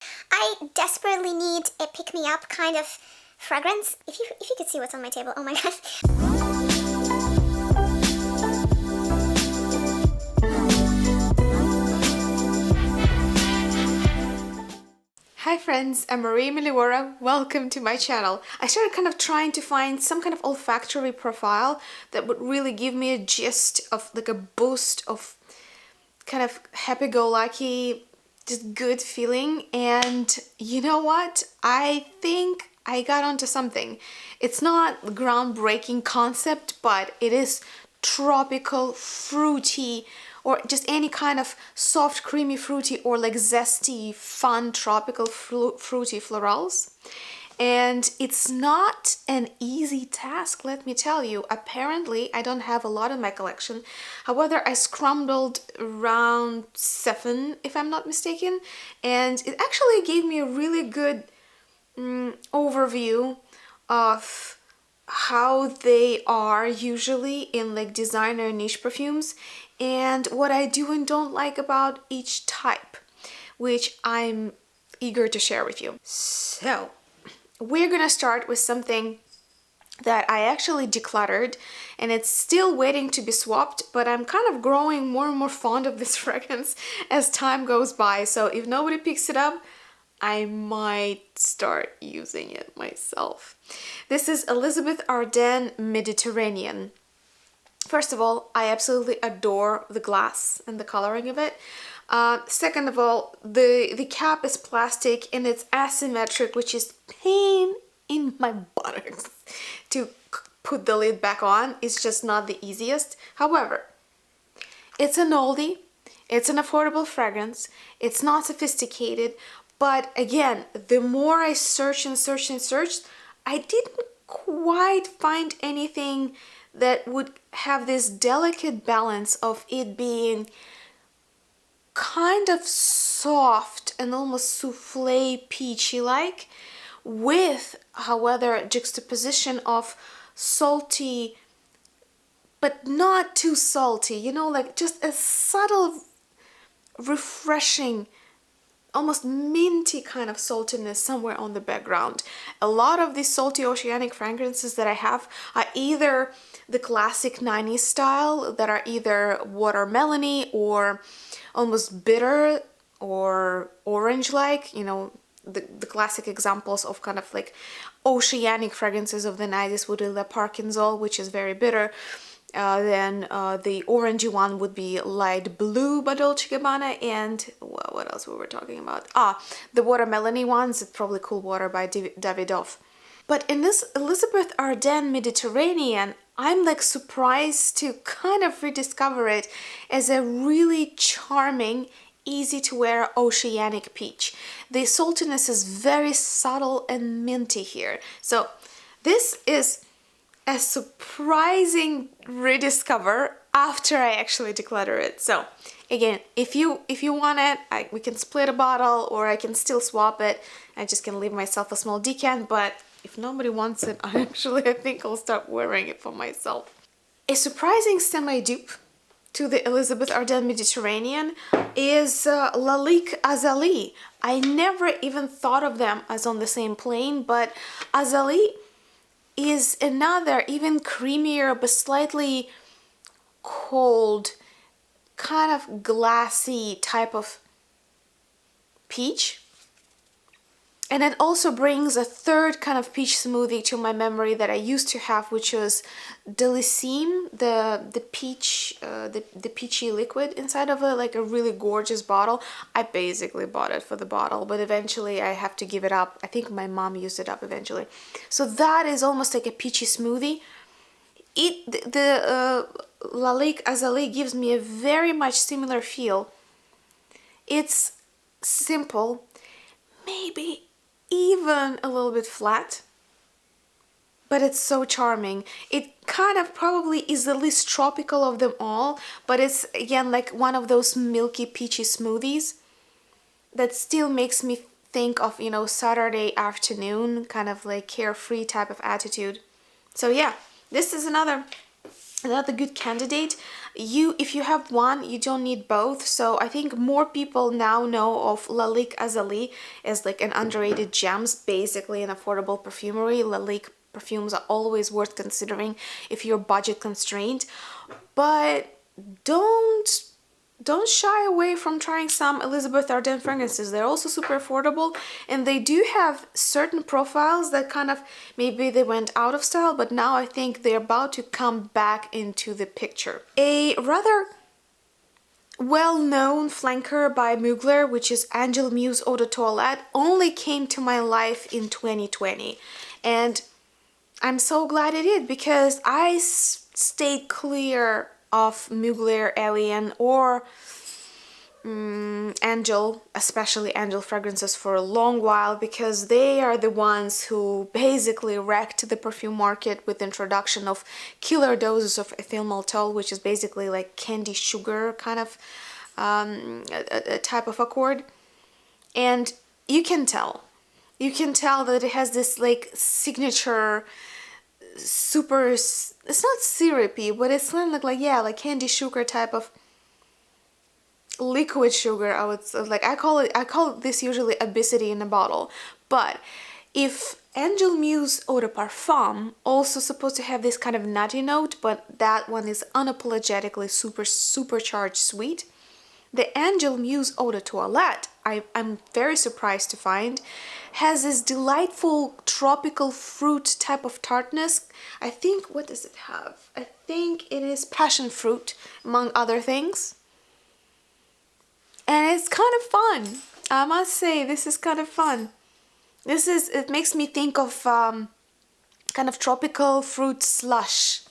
I desperately need a pick-me-up kind of fragrance. If you could see what's on my table, oh my gosh. Hi friends, I'm Meliora. Welcome to my channel. I started kind of trying to find some kind of olfactory profile that would really give me a gist of like a boost of kind of happy-go-lucky, just good feeling. And you know what? I think I got onto something. It's not a groundbreaking concept, but it is tropical, fruity, or just any kind of soft, creamy, fruity, or like zesty, fun, tropical, fruity florals. And it's not an easy task, let me tell you. Apparently, I don't have a lot in my collection. However, I scrambled around 7, if I'm not mistaken, and it actually gave me a really good overview of how they are usually in like designer niche perfumes and what I do and don't like about each type, which I'm eager to share with you. So we're gonna start with something that I actually decluttered and it's still waiting to be swapped, but I'm kind of growing more and more fond of this fragrance as time goes by. So if nobody picks it up, I might start using it myself. This is Elizabeth Arden Mediterranean. First of all, I absolutely adore the glass and the coloring of it. Second of all, the cap is plastic and it's asymmetric, which is pain in my buttocks to put the lid back on. It's just not the easiest. However, it's an oldie, it's an affordable fragrance, it's not sophisticated, but again, the more I searched and searched and searched, I didn't quite find anything that would have this delicate balance of it being kind of soft and almost souffle peachy like, with however juxtaposition of salty but not too salty, you know, like just a subtle refreshing, almost minty kind of saltiness somewhere on the background. A lot of these salty oceanic fragrances that I have are either the classic 90s style that are either watermelony or almost bitter or orange-like, you know, the classic examples of kind of like oceanic fragrances of the 90s would be Le Parkinson, which is very bitter. Then the orangey one would be Light Blue by Dolce & Gabbana, and well, what else we were talking about? The watermelony ones, it's probably Cool Water by Davidoff. But in this Elizabeth Arden Mediterranean, I'm like surprised to kind of rediscover it as a really charming, easy to wear oceanic peach. The saltiness is very subtle and minty here. So this is a surprising rediscover after I actually declutter it. So again, if you want it, we can split a bottle or I can still swap it. I just can leave myself a small decant, but if nobody wants it, I think I'll start wearing it for myself. A surprising semi-dupe to the Elizabeth Arden Mediterranean is Lalique Azalee. I never even thought of them as on the same plane, but Azalee is another even creamier but slightly cold, kind of glassy type of peach. And it also brings a third kind of peach smoothie to my memory that I used to have, which was Delicime, the peach, the peachy liquid inside of like a really gorgeous bottle. I basically bought it for the bottle, but eventually I have to give it up. I think my mom used it up eventually. So that is almost like a peachy smoothie. The Lalique Azalee gives me a very much similar feel. It's simple, maybe even a little bit flat, but it's so charming. It kind of probably is the least tropical of them all, but it's again like one of those milky peachy smoothies that still makes me think of, you know, Saturday afternoon, kind of like carefree type of attitude. So yeah, this is another another good candidate. If you have one, you don't need both. So I think more people now know of Lalique Azalee as like an underrated gems, basically an affordable perfumery. Lalique perfumes are always worth considering if you're budget constrained, but don't shy away from trying some Elizabeth Arden fragrances. They're also super affordable, and they do have certain profiles that kind of, maybe they went out of style, but now I think they're about to come back into the picture. A rather well-known flanker by Mugler, which is Angel Muse Eau de Toilette, only came to my life in 2020, and I'm so glad it did, because I stayed clear of Mugler, Alien, or Angel, especially Angel fragrances, for a long while, because they are the ones who basically wrecked the perfume market with the introduction of killer doses of ethyl maltol, which is basically like candy sugar kind of a type of accord. And you can tell that it has this like signature super, it's not syrupy, but it's kind of like candy sugar type of liquid sugar. I would like, I call this usually obesity in a bottle. But if Angel Muse Eau de Parfum also supposed to have this kind of nutty note, but that one is unapologetically supercharged sweet, the Angel Muse Eau de Toilette, I'm very surprised to find, has this delightful tropical fruit type of tartness. I think, what does it have? I think it is passion fruit, among other things. And it's kind of fun. I must say, this is kind of fun. It makes me think of kind of tropical fruit slush.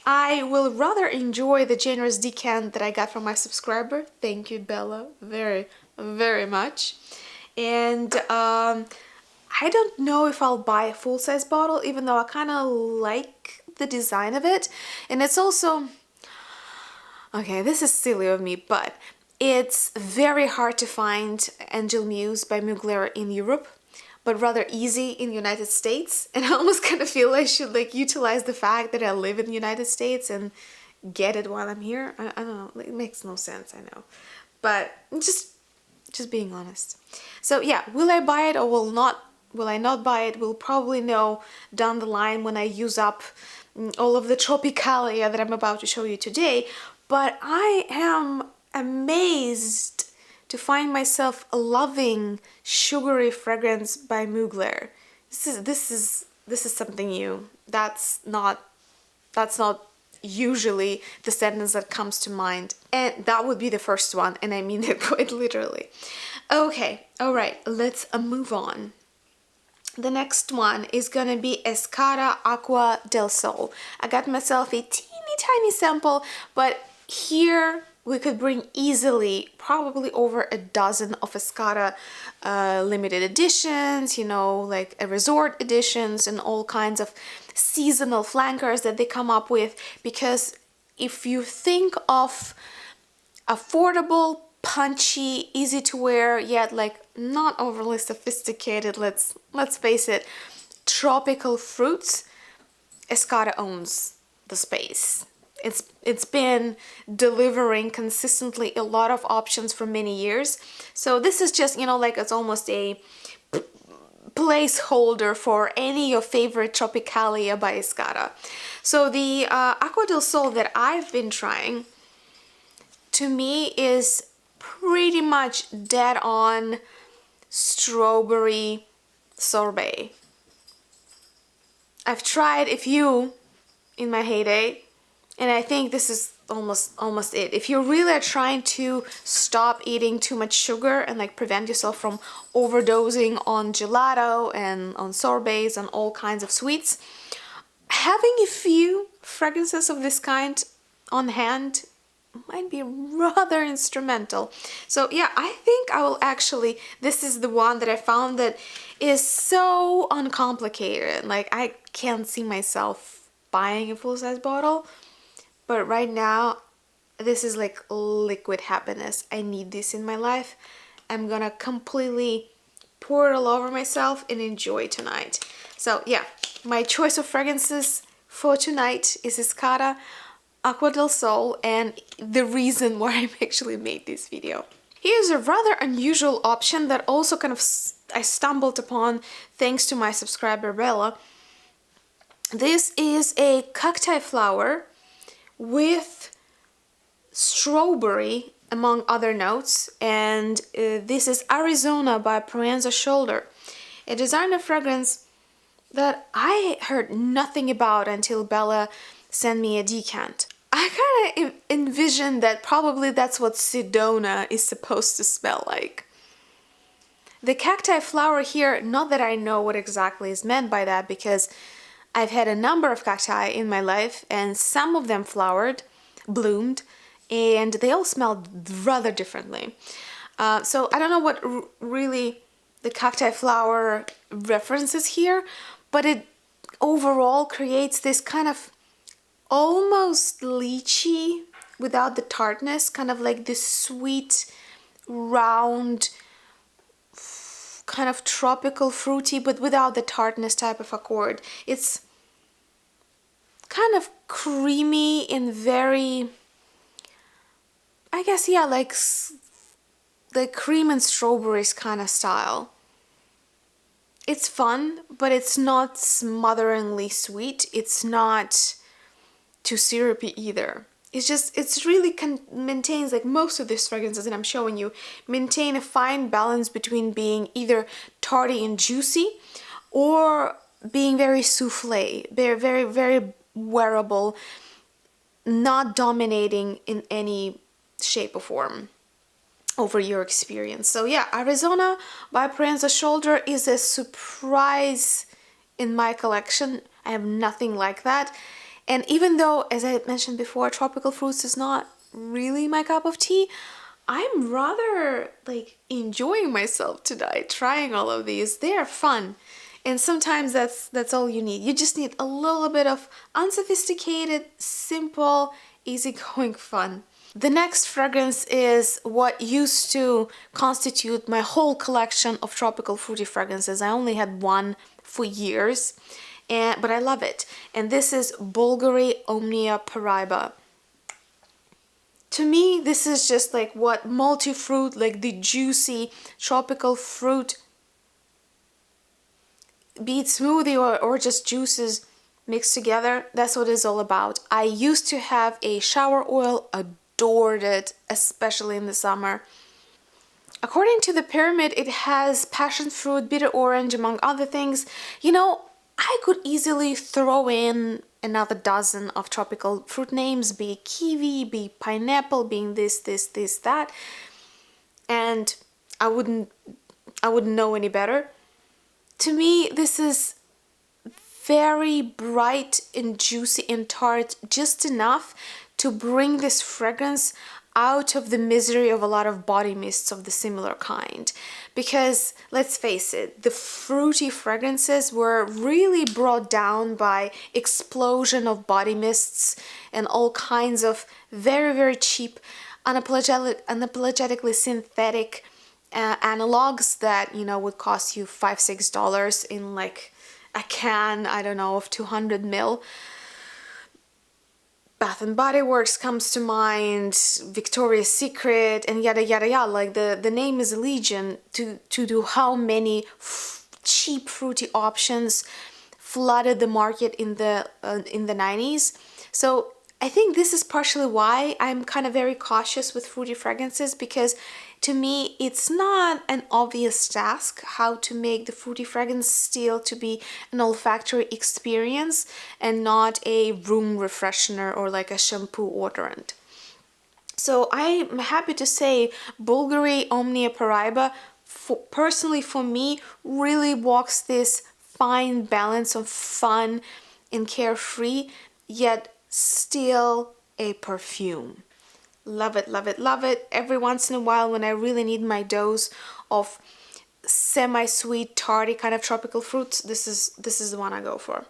I will rather enjoy the generous decant that I got from my subscriber. Thank you, Bella, very, very much. And I don't know if I'll buy a full-size bottle, even though I kind of like the design of it. And it's also, okay, this is silly of me, but it's very hard to find Angel Muse by Mugler in Europe, but rather easy in the United States. And I almost kind of feel I should like utilize the fact that I live in the United States and get it while I'm here. I don't know, it makes no sense, I know. But just being honest. So yeah, will I buy it or will I not buy it? We'll probably know down the line when I use up all of the Tropicalia that I'm about to show you today. But I am amazed to find myself loving sugary fragrance by Mugler. This is something new. That's not usually the sentence that comes to mind, and that would be the first one, and I mean it quite literally. Okay, all right, let's move on. The next one is gonna be Escada Aqua del Sol. I got myself a teeny tiny sample, but here we could bring easily probably over a dozen of Escada limited editions, you know, like a resort editions and all kinds of seasonal flankers that they come up with. Because if you think of affordable, punchy, easy to wear, yet like not overly sophisticated, let's face it, tropical fruits, Escada owns the space. It's been delivering consistently a lot of options for many years. So this is just, you know, like it's almost a placeholder for any of your favorite Tropicalia by Escada. So the Aqua del Sol that I've been trying, to me, is pretty much dead on strawberry sorbet. I've tried a few in my heyday, and I think this is almost it. If you really are trying to stop eating too much sugar and like prevent yourself from overdosing on gelato and on sorbets and all kinds of sweets, having a few fragrances of this kind on hand might be rather instrumental. So yeah, I think I will actually, this is the one that I found that is so uncomplicated. Like I can't see myself buying a full-size bottle. But right now, this is like liquid happiness. I need this in my life. I'm gonna completely pour it all over myself and enjoy tonight. So yeah, my choice of fragrances for tonight is Escada Aqua Del Sol, and the reason why I actually made this video. Here's a rather unusual option that also kind of I stumbled upon thanks to my subscriber Bella. This is a cacti flower with strawberry among other notes, and this is Arizona by Proenza Shoulder, a designer fragrance that I heard nothing about until Bella sent me a decant. I kind of envisioned that probably that's what Sedona is supposed to smell like. The cacti flower here, not that I know what exactly is meant by that, because I've had a number of cacti in my life and some of them flowered, bloomed, and they all smelled rather differently. So I don't know what really the cacti flower references here, but it overall creates this kind of almost lychee without the tartness, kind of like this sweet, round, kind of tropical fruity, but without the tartness type of accord. It's kind of creamy and very, I guess, yeah, like the cream and strawberries kind of style. It's fun, but it's not smotheringly sweet. It's not too syrupy either. It's really maintains, like most of these fragrances that I'm showing you, maintain a fine balance between being either tarty and juicy or being very souffle. They're very, very wearable, not dominating in any shape or form over your experience. So yeah, Arizona by Proenza Shoulder is a surprise in my collection. I have nothing like that. And even though, as I mentioned before, tropical fruits is not really my cup of tea, I'm rather like enjoying myself tonight, trying all of these. They're fun. And sometimes that's all you need. You just need a little bit of unsophisticated, simple, easygoing fun. The next fragrance is what used to constitute my whole collection of tropical fruity fragrances. I only had one for years, but I love it. And this is Bulgari Omnia Paraiba. To me, this is just like what multi-fruit, like the juicy tropical fruit, be it smoothie or just juices mixed together, that's what it's all about. I used to have a shower oil, adored it, especially in the summer. According to the pyramid, it has passion fruit, bitter orange, among other things. You know, I could easily throw in another dozen of tropical fruit names, be it kiwi, be it pineapple, being this, that, and I wouldn't know any better. To me, this is very bright and juicy and tart, just enough to bring this fragrance out of the misery of a lot of body mists of the similar kind. Because let's face it, the fruity fragrances were really brought down by explosion of body mists and all kinds of very, very cheap, unapologetically synthetic analogs that, you know, would cost you $5-6 in like a can, I don't know, of 200 ml. Bath and Body Works comes to mind, Victoria's Secret, and yada yada yada. Like the name is legion to do how many cheap fruity options flooded the market in the 90s. So I think this is partially why I'm kind of very cautious with fruity fragrances, because to me it's not an obvious task how to make the fruity fragrance still to be an olfactory experience and not a room refreshener or like a shampoo odorant. So I'm happy to say Bulgari Omnia Paraiba, personally for me, really walks this fine balance of fun and carefree, yet still a perfume. Love it, love it, love it. Every once in a while when I really need my dose of semi-sweet, tarty kind of tropical fruits, this is the one I go for.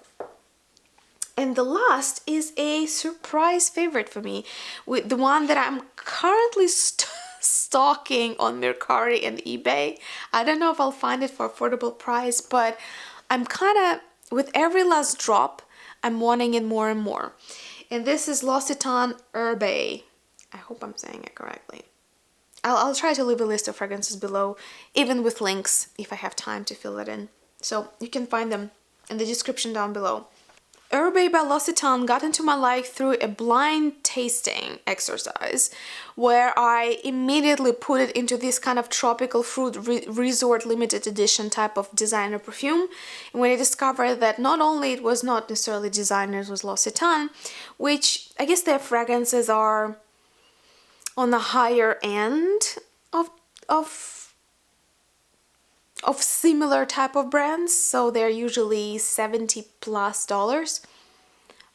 And the last is a surprise favorite for me, with the one that I'm currently stalking on Mercari and eBay. I don't know if I'll find it for affordable price, but I'm kind of, with every last drop, I'm wanting it more and more. And this is Lositan Urbe. I hope I'm saying it correctly. I'll try to leave a list of fragrances below, even with links, if I have time to fill it in. So you can find them in the description down below. Urbe by Lositan got into my life through a blind tasting exercise where I immediately put it into this kind of tropical fruit resort limited edition type of designer perfume. And when I discovered that not only it was not necessarily designer, it was Lositan, which I guess their fragrances are on the higher end of similar type of brands, so they're usually $70+.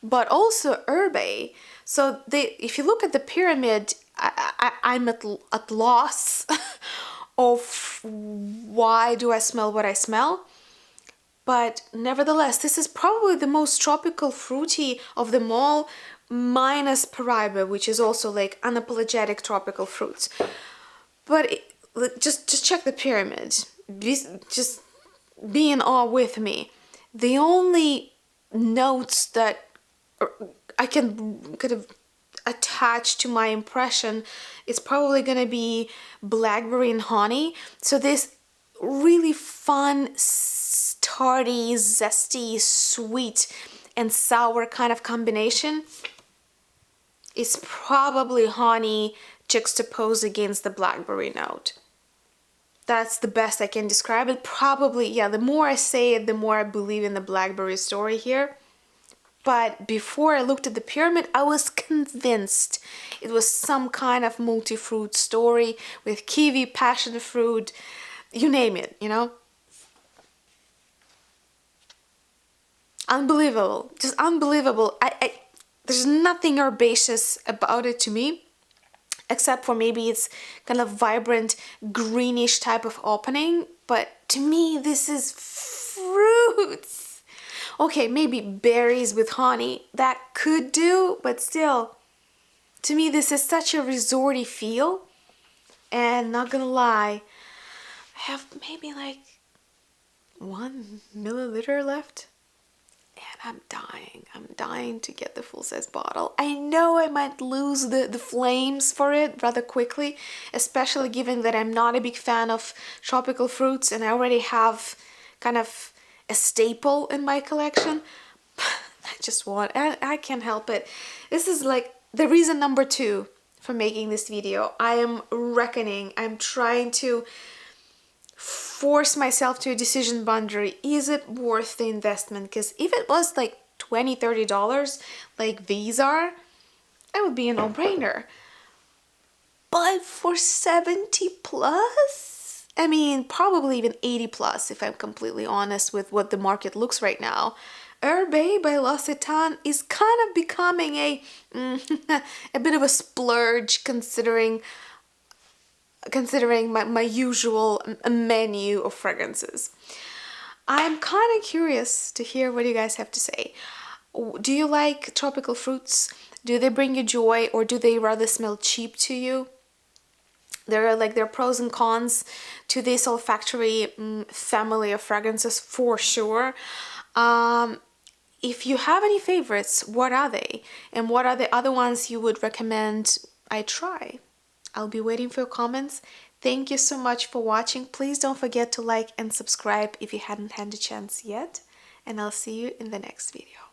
But also Urbe, so if you look at the pyramid, I'm at loss of why do I smell what I smell. But nevertheless, this is probably the most tropical fruity of them all, minus Perfume, which is also like unapologetic tropical fruits. But just check the pyramid. Just be in awe with me. The only notes that I can kind of attach to my impression is probably gonna be blackberry and honey. So this really fun, tarty, zesty, sweet, and sour kind of combination is probably honey juxtaposed against the blackberry note. That's the best I can describe it. Probably, yeah, the more I say it, the more I believe in the blackberry story here. But before I looked at the pyramid, I was convinced it was some kind of multi-fruit story with kiwi, passion fruit, you name it, you know? Unbelievable, just unbelievable. There's nothing herbaceous about it to me, except for maybe it's kind of vibrant greenish type of opening. But to me, this is fruits. Okay, maybe berries with honey, that could do, but still, to me, this is such a resorty feel. And not gonna lie, I have maybe like 1 milliliter left. And I'm dying to get the full-size bottle. I know I might lose the flames for it rather quickly, especially given that I'm not a big fan of tropical fruits and I already have kind of a staple in my collection. I can't help it. This is like the reason number 2 for making this video. I am reckoning, I'm trying to force myself to a decision boundary. Is it worth the investment? Because if it was like $20-$30 like these are, that would be a no-brainer. But for 70+, I mean probably even 80+, if I'm completely honest with what the market looks right now, Urbe by Lositan is kind of becoming a bit of a splurge considering my usual menu of fragrances. I'm kind of curious to hear what you guys have to say. Do you like tropical fruits? Do they bring you joy, or do they rather smell cheap to you? There are pros and cons to this olfactory family of fragrances for sure. If you have any favorites, what are they? And what are the other ones you would recommend I try? I'll be waiting for your comments. Thank you so much for watching. Please don't forget to like and subscribe if you hadn't had a chance yet. And I'll see you in the next video.